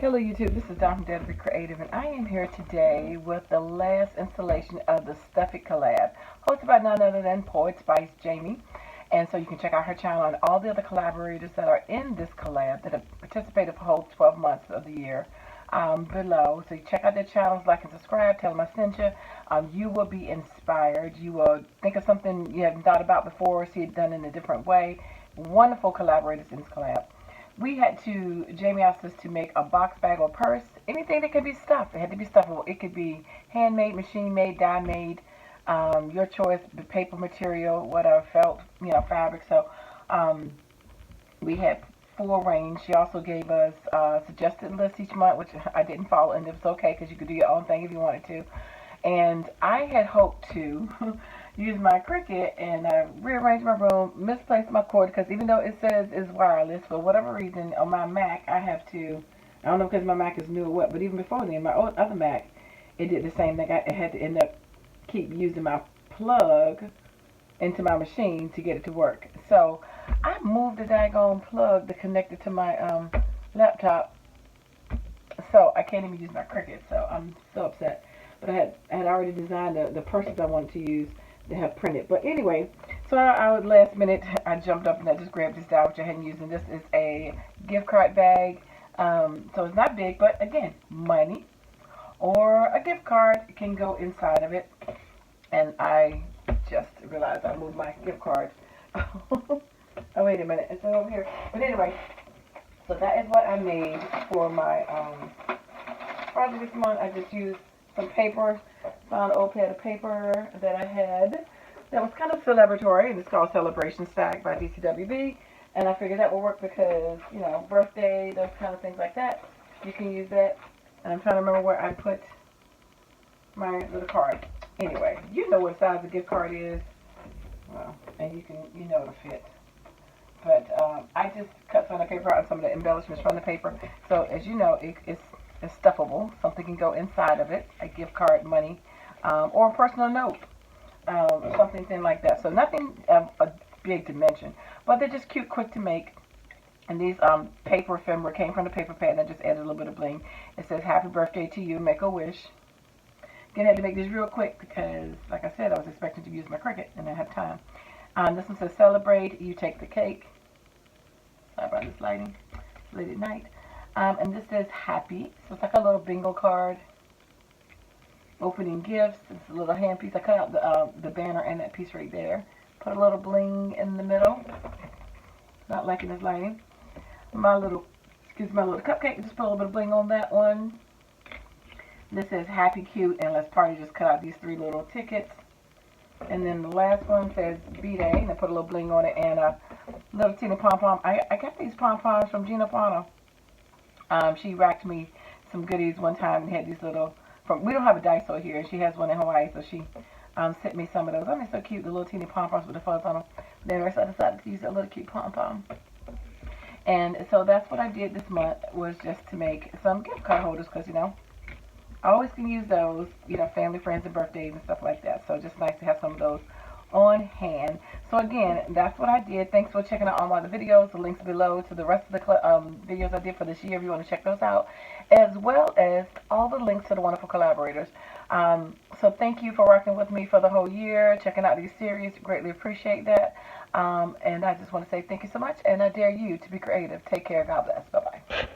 Hello YouTube, this is Dawn from DaretobeCreative, and I am here today with the last installation of the Stuffy Collab, hosted by none other than Poetspice Jamie. And so you can check out her channel and all the other collaborators that are in this collab that have participated for the whole 12 months of the year below. So you check out their channels, like and subscribe, tell them I sent you. You will be inspired. You will think of something you haven't thought about before, see it done in a different way. Wonderful collaborators in this collab. Jamie asked us to make a box bag or purse, anything that could be stuffed. It had to be stuffable. It could be handmade, machine made, dye made, your choice, the paper material, whatever, felt, fabric. So we had full range. She also gave us suggested lists each month, which I didn't follow, and it was okay because you could do your own thing if you wanted to. And I had hoped to use my Cricut and rearrange my room, misplaced my cord, because even though it says it's wireless, for whatever reason on my Mac, I don't know because my Mac is new or what, but even before then, my other Mac, it did the same thing. I had to end up keep using my plug into my machine to get it to work. So I moved the daggone plug to connect it to my laptop, so I can't even use my Cricut, so I'm so upset. But I had already designed the purses I wanted to use to have printed. But anyway, so I would last minute, I jumped up and I just grabbed this down, which I hadn't used. And this is a gift card bag. So it's not big, but again, money or a gift card can go inside of it. And I just realized I moved my gift card. Oh, wait a minute. It's over here. But anyway, so that is what I made for my project this month. I just used some paper, found an old pad of paper that I had that was kind of celebratory, and it's called Celebration Stack by DCWB, and I figured that would work because, birthday, those kind of things like that, you can use that. And I'm trying to remember where I put my little card. Anyway, you know what size the gift card is, well, and you know the fit. But I just cut some of the paper out and some of the embellishments from the paper. So as you know, it's stuffable. Something can go inside of it, a gift card, money, or a personal note, something thin like that. So nothing of a big dimension, but they're just cute, quick to make. And these paper ephemera came from the paper pad, and I just added a little bit of bling. It says, "Happy birthday to you, make a wish." Again, I had to make this real quick because, like I said, I was expecting to use my Cricut, and I didn't have time. This one says, "Celebrate, you take the cake." Sorry about this lighting. It's late at night. And this says happy. So it's like a little bingo card. Opening gifts. It's a little hand piece. I cut out the banner and that piece right there. Put a little bling in the middle. Not liking this lighting. My little cupcake. Just put a little bit of bling on that one. This says happy, cute, and let's party. Just cut out these 3 little tickets. And then the last one says B-Day. And I put a little bling on it and a little teeny pom-pom. I got these pom-poms from Gina Pano. She racked me some goodies one time and had these little, we don't have a Daiso here, and she has one in Hawaii, so she sent me some of those. Aren't they so cute, the little teeny pom-poms with the fuzz on them? Then I decided to use a little cute pom-pom. And so that's what I did this month, was just to make some gift card holders, because, I always can use those, family, friends, and birthdays and stuff like that. So just nice to have some of those on hand. So again, that's what I did. Thanks for checking out all my other videos. The links below to the rest of the videos I did for this year if you want to check those out, as well as all the links to the wonderful collaborators. So thank you for working with me for the whole year, checking out these series. Greatly appreciate that. And I just want to say thank you so much, and I dare you to be creative. Take care. God bless. Bye-bye.